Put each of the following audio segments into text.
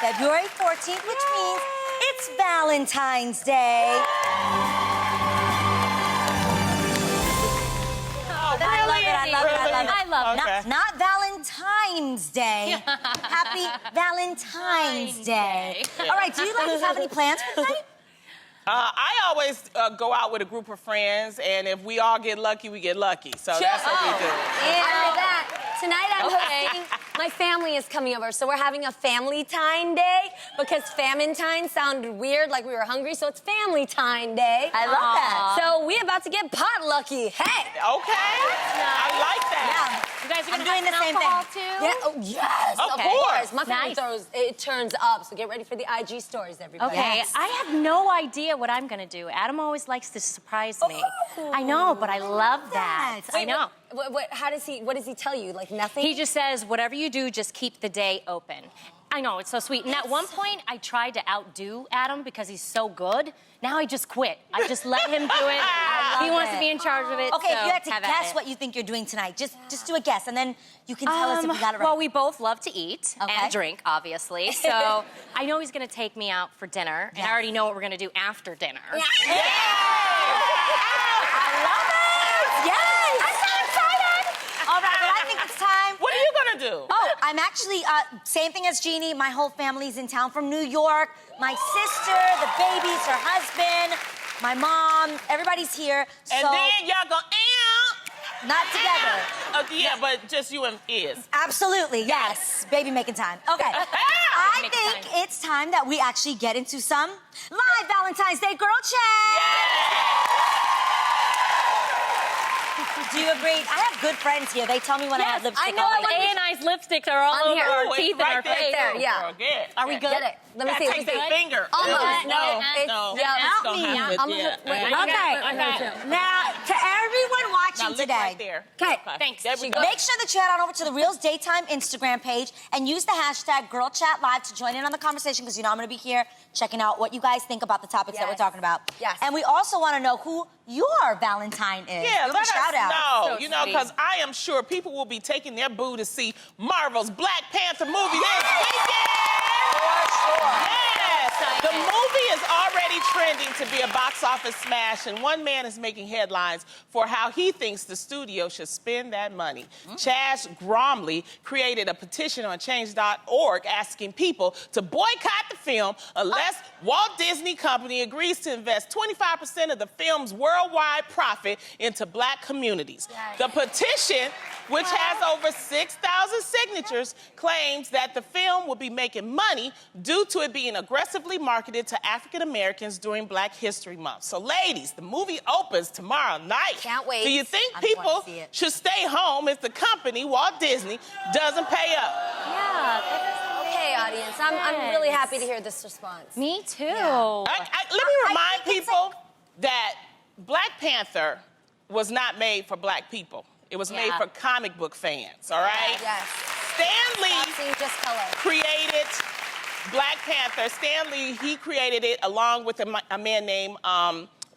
February 14th, which means it's Valentine's Day. I love it. Not Valentine's Day. Happy Valentine's Day. All right, do you ladies have any plans for tonight? I always go out with a group of friends, and if we all get lucky, we get lucky. So that's what we do. Yeah. I like that. Tonight I'm hosting, my family is coming over, so we're having a family time day because famine time sounded weird, like we were hungry, so it's family time day. I love that. So we're about to get potlucky. Hey! Okay. I like that. Yeah. You guys are I'm gonna doing the same alcohol thing. too? Yeah, oh, yes, Of of course. My family Nice. it turns up, so get ready for the IG stories, everybody. Okay, Yes. I have no idea what I'm gonna do. Adam always likes to surprise me. I know, but I love that. Yes. I know. What does he tell you? Like nothing? He just says, whatever you do, just keep the day open. I know, it's so sweet. And at one point, I tried to outdo Adam because he's so good. Now I just quit. I just let him do it. He wants to be in charge of it. Okay, so if you had to have at guess it. what you think you're doing tonight, just do a guess, and then you can tell us if we got it right. Well, we both love to eat Okay. and drink, obviously. So I know he's gonna take me out for dinner, and I already know what we're gonna do after dinner. I love it! Yes! I'm so excited! All right, well, I think it's time. What are you gonna do? Oh, I'm actually, same thing as Jeannie. My whole family's in town from New York. My sister, the babies, her husband, my mom, everybody's here. And so then y'all go, not together. yeah, but just you and Iz. Absolutely, yes. Baby making time. Okay. I Making think time. it's time that we actually get into some live Valentine's Day girl chat. Do you agree? I have good friends here. They tell me when I have lipstick I know, on. I A and I's lipsticks are all On over here. our Ooh, it's teeth and right our there, face. there, yeah. Girl, get. Are we good? Get it. Let me see. Take your finger. Almost. No, It's- no. yeah, It's gonna help me. have to- I'm gonna- yeah. wait, Okay. Now, to everyone Now watching lick today, right there. okay, Thanks. There we She go. make sure that you head on over to the Reels Daytime Instagram page and use the hashtag GirlChatLive to join in on the conversation, because you know I'm going to be here checking out what you guys think about the topics that we're Yes. talking about. Yes. And we also want to know who your Valentine is. Yeah, Give let a us shout out. know. So You know, sweet. because I am sure people will be taking their boo to see Marvel's Black Panther movie this weekend. Yes. The movie is already trending to be a box office smash, and one man is making headlines for how he thinks the studio should spend that money. Chaz Gromley created a petition on change.org asking people to boycott the film unless Walt Disney Company agrees to invest 25% of the film's worldwide profit into Black communities. The petition, which has over 6,000 signatures, claims that the film will be making money due to it being aggressively marketed to African Americans during Black History Month. So, ladies, the movie opens tomorrow night. Can't wait. Do you think I just wanna people see it. should stay home if the company, Walt Disney, doesn't pay up? Okay, audience. I'm really happy to hear this response. Me too. Let me remind think it's people that Black Panther was not made for Black people. It was made Yeah. for comic book fans, all right? Yes. Stan Lee Stop seeing just color. created Black Panther. Stan Lee, he created it along with a man named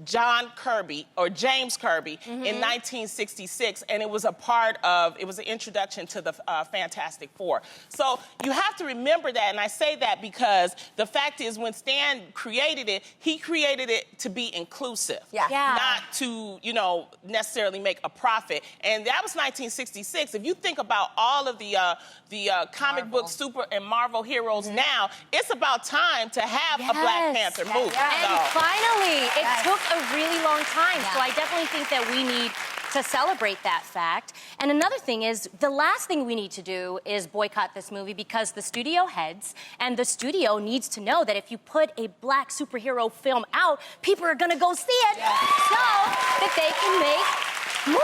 John Kirby, or James Kirby, in 1966, and it was it was an introduction to the Fantastic Four. So you have to remember that, and I say that because the fact is when Stan created it, he created it to be inclusive. Yeah. Not to, necessarily make a profit. And that was 1966. If you think about all of the comic book super and Marvel heroes now, it's about time to have a Black Panther movie. And So- finally, it Yes. took a really long time. Yeah. So I definitely think that we need to celebrate that fact. And another thing is, the last thing we need to do is boycott this movie, because the studio heads and the studio needs to know that if you put a Black superhero film out, people are gonna go see it so that they can make more.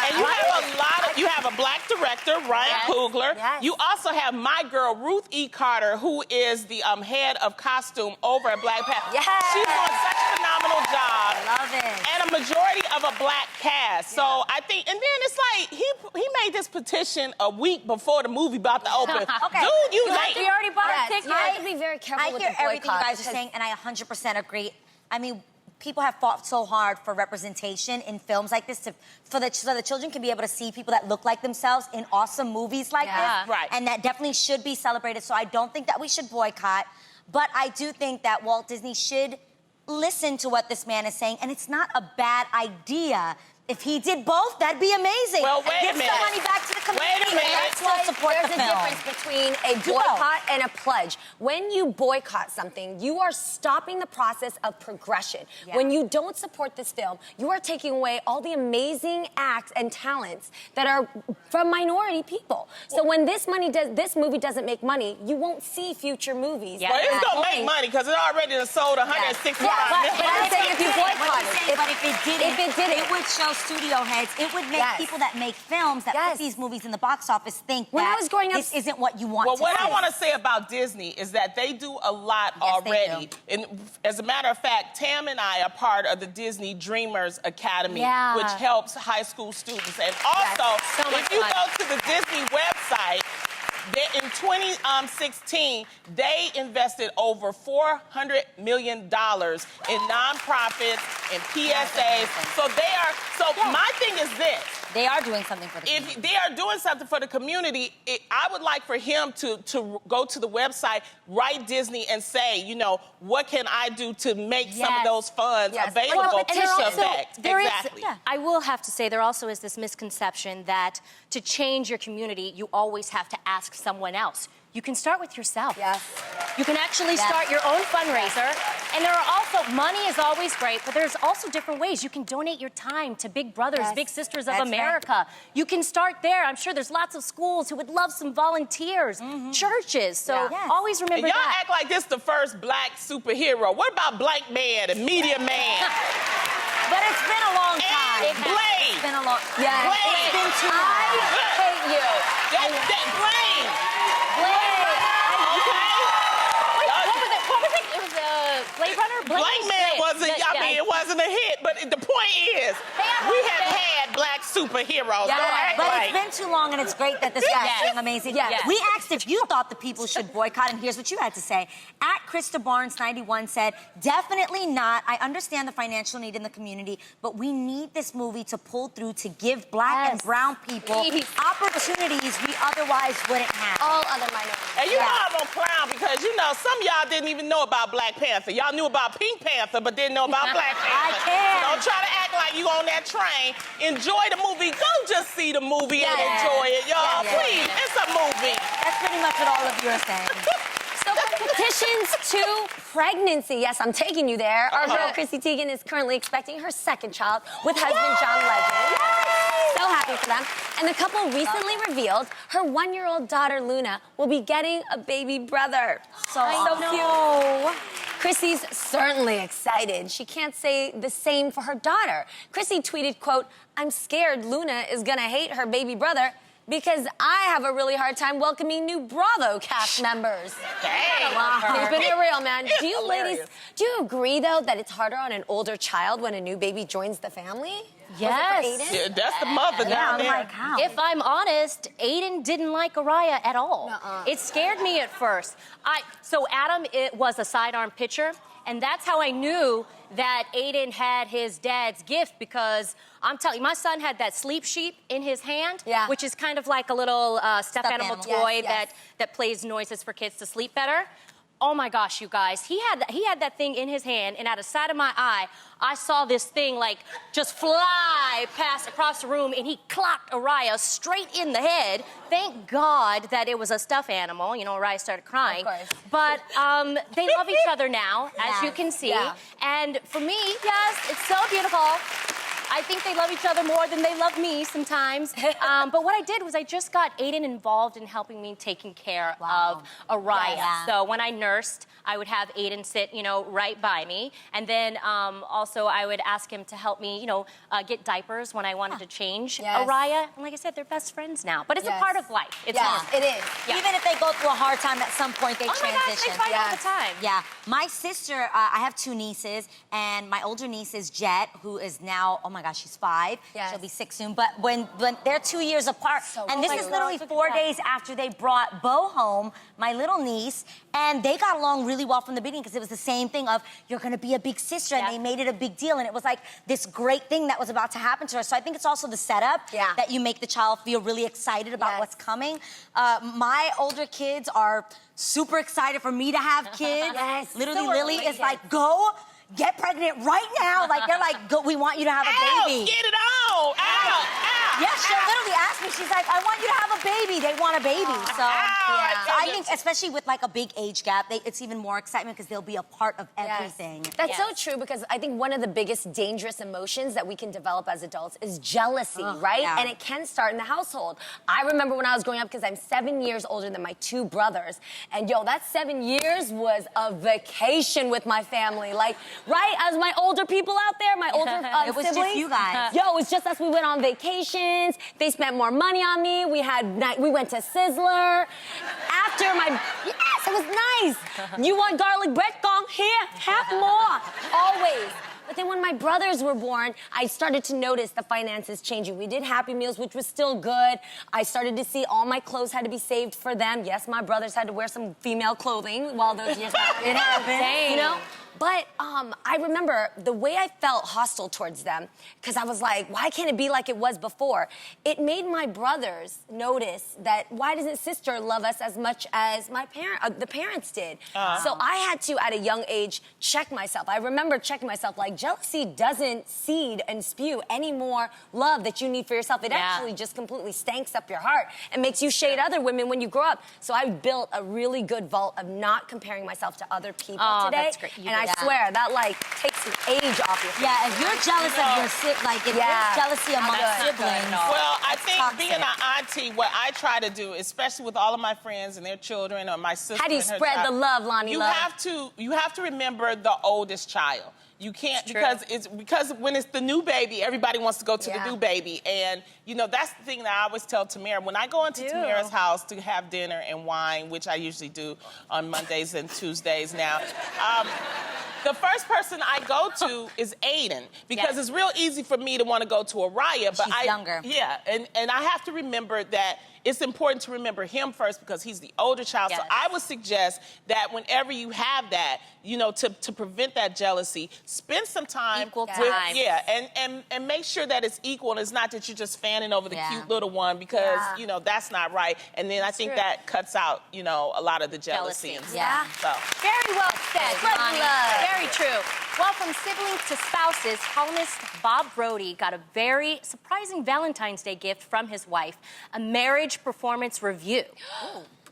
And you have a Black director, Ryan Coogler. Yes. You also have my girl, Ruth E. Carter, who is the head of costume over at Black Panther. Yes. She's doing such a phenomenal job. Love it. And a majority of a Black cast. So I think, and then it's like, he made this petition a week before the movie about to open. Okay. Dude, you late. We already bought a ticket. You have to be very careful I with hear the everything you boycott guys are because- saying, and I 100% agree. I mean, people have fought so hard for representation in films like this so the children can be able to see people that look like themselves in awesome movies like this. Right. And that definitely should be celebrated. So I don't think that we should boycott, but I do think that Walt Disney should listen to what this man is saying, and it's not a bad idea. If he did both, that'd be amazing. Well, wait a Give minute. some money back to the community. Wait a minute. And let's support There's the a film. difference between a boycott and a pledge. When you boycott something, you are stopping the process of progression. Yeah. When you don't support this film, you are taking away all the amazing acts and talents that are from minority people. So when this movie doesn't make money, you won't see future movies. Yeah. Well, it's That gonna make point. money because it already done sold 165 million. But I'm saying if you boycott it, But if it didn't, it would show studio heads. It would make Yes. people that make films that put these movies in the box office think When I that was growing up- this isn't what you want Well, to what see. I want to say about Disney is that they do a lot Yes, they already. do. And as a matter of fact, Tam and I are part of the Disney Dreamers Academy, Yeah. which helps high school students. And also, so much if you fun. go to the Disney website, in 2016, they invested over $400 million in nonprofits and PSAs. So my thing is this. They are doing something for the community. If they are doing something for the community, I would like for him to go to the website, write Disney, and say, you know, what can I do to make some of those funds available Well, to and the also, effect? there is- Exactly. I will have to say, there also is this misconception that to change your community, you always have to ask someone else. You can start with yourself. Yes. You can actually start your own fundraiser. And there are also, money is always great, but there's also different ways. You can donate your time to Big Brothers, Big Sisters of That's America. You can start there. I'm sure there's lots of schools who would love some volunteers, churches. So always remember And y'all that. act like this the first black superhero. What about Blank Man and Media Man? But it's been a long time. And Blade. It's been a long time. Yes. Blade. It's been too long. I hate you. That Blade. What was it? It was Blade Runner? Blank Man wasn't, I mean, it wasn't a hit, but the point is, we have had black superheroes. Yeah, Don't act but like. it's been too long, and it's great that this guy's doing amazing. Yes. We asked if you thought the people should boycott, and here's what you had to say. At Krista Barnes 91 said, definitely not. I understand the financial need in the community, but we need this movie to pull through to give black and brown people opportunities we otherwise wouldn't have. All other minorities. And you know I'm gonna clown because, you know, some of y'all didn't even know about Black Panther. Y'all knew about Pink Panther, but didn't know about Black Panther. can. So don't try to act like you on that train. Enjoy the movie. Go just see the movie and enjoy it, y'all. Please, it's a movie. That's pretty much what all of you are saying. So from petitions to pregnancy, yes, I'm taking you there. Our girl Chrissy Teigen is currently expecting her second child with husband John Legend. So happy for them. And the couple recently revealed her 1-year-old daughter Luna will be getting a baby brother. So cute. Chrissy's certainly excited. She can't say the same for her daughter. Chrissy tweeted, quote, "I'm scared Luna is gonna hate her baby brother because I have a really hard time welcoming new Bravo cast members." Dang. Keeping it real, man. It's Do you hilarious. ladies, do you agree, though, that it's harder on an older child when a new baby joins the family? Yes. Was it for Aiden? Yeah, that's the mother down there. Like how? If I'm honest, Aiden didn't like Araya at all. It scared me at first. So Adam, it was a sidearm pitcher, and that's how I knew that Aiden had his dad's gift, because I'm telling you, my son had that sleep sheep in his hand, which is kind of like a little stuffed animal toy that plays noises for kids to sleep better. Oh my gosh, you guys. He had that thing in his hand, and out of sight of my eye, I saw this thing like just fly past across the room, and he clocked Araya straight in the head. Thank God that it was a stuffed animal. You know, Araya started crying. Of course. But they love each other now, as you can see. And for me, yes, it's so beautiful. I think they love each other more than they love me sometimes. But what I did was I just got Aiden involved in helping me taking care of Araya. So when I nursed, I would have Aiden sit, you know, right by me. And then also I would ask him to help me, you know, get diapers when I wanted to change Araya. And like I said, they're best friends now. But it's a part of life. It's normal. It is. Even if they go through a hard time, at some point they transition. My gosh, they fight all the time. Yeah. My sister, I have 2 nieces, and my older niece is Jet, who is now my gosh, she's 5. Yes. She'll be 6 soon. But when they're 2 years apart, So and this cute. is literally 4 days after they brought Bo home, my little niece, and they got along really well from the beginning because it was the same thing of, you're gonna be a big sister, and they made it a big deal, and it was like this great thing that was about to happen to her. So I think it's also the setup that you make the child feel really excited about what's coming. My older kids are super excited for me to have kids. Literally, Lily is like, go get pregnant right now. Like, they're like, go, we want you to have a baby. Get it on! Out! Yeah, she'll literally ask me, she's like, I want you to have a baby. They want a baby. So, so I think, especially with like a big age gap, it's even more excitement because they'll be a part of everything. That's so true, because I think one of the biggest dangerous emotions that we can develop as adults is jealousy, right? And it can start in the household. I remember when I was growing up, because I'm 7 years older than my 2 brothers, and yo, that 7 years was a vacation with my family. Like, right, as my older people out there, my older it was siblings. just you guys. Yo, it was just us. We went on vacations. They spent more money on me. We went to Sizzler. After my, yes, it was nice. You want garlic bread? Gong here, have more. Always. But then when my brothers were born, I started to notice the finances changing. We did Happy Meals, which was still good. I started to see all my clothes had to be saved for them. Yes, my brothers had to wear some female clothing while those years happened. It happened, you know? But I remember the way I felt hostile towards them, because I was like, why can't it be like it was before? It made my brothers notice that, why doesn't sister love us as much as the parents did? So I had to, at a young age, check myself. I remember checking myself, like, jealousy doesn't seed and spew any more love that you need for yourself. It actually just completely stanks up your heart and makes you shade other women when you grow up. So I built a really good vault of not comparing myself to other people today. That's great. And I swear, that, like, takes the age off your face. Yeah, if you're jealous of your sibling, like, if there's jealousy among siblings. Well, I think toxic. being an auntie, what I try to do, especially with all of my friends and their children, or my sister. How do you and her spread child, the love, Lonnie? you have to remember the oldest child. You can't, because when it's the new baby, everybody wants to go to the new baby. And, you know, that's the thing that I always tell Tamara. When I go into Tamara's house to have dinner and wine, which I usually do on Mondays and Tuesdays now, the first person I go to is Aiden, because it's real easy for me to want to go to Araya, but She's younger. Yeah, and I have to remember that it's important to remember him first because he's the older child. So I would suggest that whenever you have that, you know, to prevent that jealousy, spend some time Equal with, time. and make sure that it's equal, and it's not that you're just fanning over the cute little one, because you know that's not right. And then I think that cuts out, you know, a lot of the jealousy and stuff. So. Very well said, Lonnie. love. Very true. Well, from siblings to spouses, columnist Bob Brody got a very surprising Valentine's Day gift from his wife, a marriage performance review.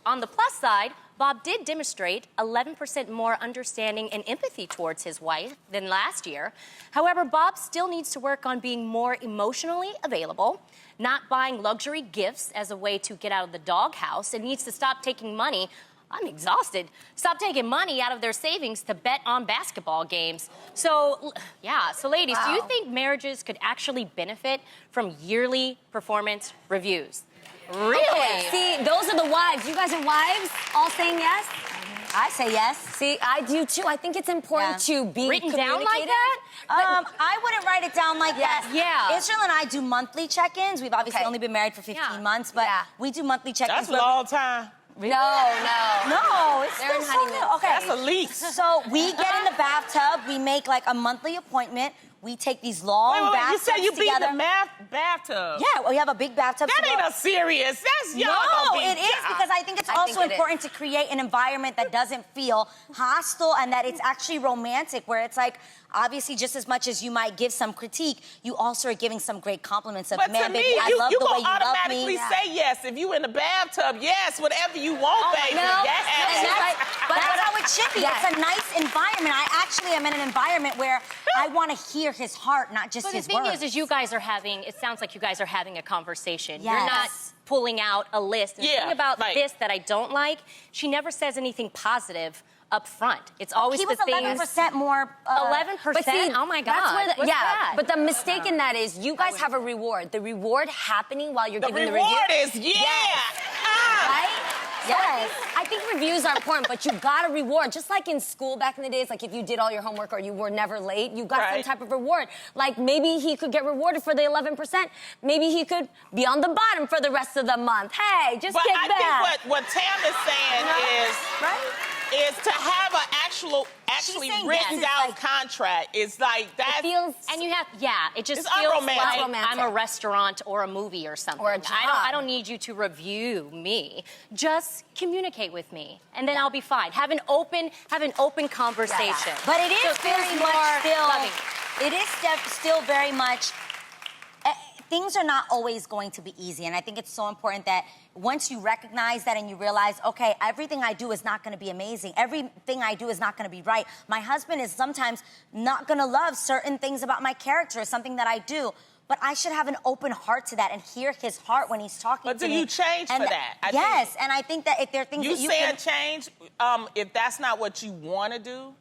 On the plus side, Bob did demonstrate 11% more understanding and empathy towards his wife than last year. However, Bob still needs to work on being more emotionally available, not buying luxury gifts as a way to get out of the doghouse, and needs to stop taking money. I'm exhausted. Stop taking money out of their savings to bet on basketball games. So, so ladies, do you think marriages could actually benefit from yearly performance reviews? Really? Okay, see, those are the wives. You guys are wives, all saying yes? I say yes. See, I do too. I think it's important to be written down like communicative. that? I wouldn't write it down like that. Yeah. Israel and I do monthly check-ins. We've obviously only been married for 15 months, but we do monthly check-ins. That's a long time. No. No, it's They're in still so honeymoon. new. Okay. That's a lease. So we get in the bathtub. We make like a monthly appointment. We take these long Wait, you bathtubs said you beat together. the bathtub. Yeah, we have a big bathtub. That ain't a serious. That's y'all No, gonna be. it is, because I think it's I also think it important to create an environment that doesn't feel hostile and that it's actually romantic, where it's like, obviously, just as much as you might give some critique, you also are giving some great compliments of, But man, to me, baby, I love you the way you gonna love automatically me. say yes. If you in the bathtub, yes, whatever you want, baby. no. Yes. And that's how it should be. Yes. It's a nice environment. I actually am in an environment where I want to hear his heart, not just But his the thing words. is you guys are having, it sounds like you guys are having a conversation. Yes. You're not pulling out a list. And the thing about right. this that I don't like, she never says anything positive up front. It's always he was the things. 11% more. 11%? But see, oh my God. That's where What's that? but the mistake in that is you guys have a reward. The reward happening while you're The giving the reward review. is right. Right? Yes. I think reviews are important, but you gotta reward. Just like in school back in the days, like if you did all your homework or you were never late, you got some type of reward. Like maybe he could get rewarded for the 11%. Maybe he could be on the bottom for the rest of the month. Hey, just kick back. But I think what Tam is saying is to have an actually written down contract. It's like that. And you have, it just it's feels unromantic. like I'm a restaurant or a movie or something. Or a job. I don't need you to review me. Just communicate with me, and then I'll be fine. Have an open conversation. But it is So very feels much more still. loving. It is still very much. Things are not always going to be easy, and I think it's so important that once you recognize that and you realize, okay, everything I do is not going to be amazing. Everything I do is not going to be right. My husband is sometimes not going to love certain things about my character, something that I do. But I should have an open heart to that and hear his heart when he's talking to me. But do you change for that? Yes, and I think that if there are things you that you saying can... change if that's not what you want to do?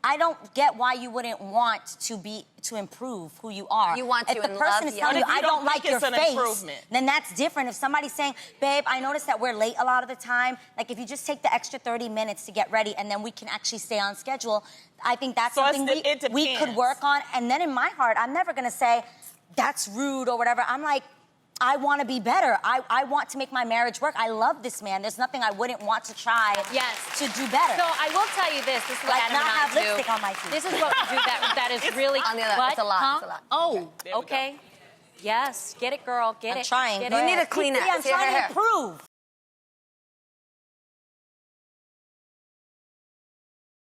I don't get why you wouldn't want to improve who you are. You want to if the and person love, is telling you, But if I you don't don't like think your it's an face, improvement. then that's different. If somebody's saying, babe, I noticed that we're late a lot of the time, like if you just take the extra 30 minutes to get ready and then we can actually stay on schedule, I think that's something we could work on. And then in my heart, I'm never going to say, that's rude or whatever. I'm like, I want to be better. I want to make my marriage work. I love this man. There's nothing I wouldn't want to try to do better. So I will tell you this. This is what Like Adam not and I have do. lipstick on my teeth. This is what we do that is really... On the other, it's a lot, Huh? it's a lot. Oh, There we okay. Yes, get it, girl. Get I'm it. trying. Get Go it. You need ahead. a Kleenex. I'm Here, trying here, to improve.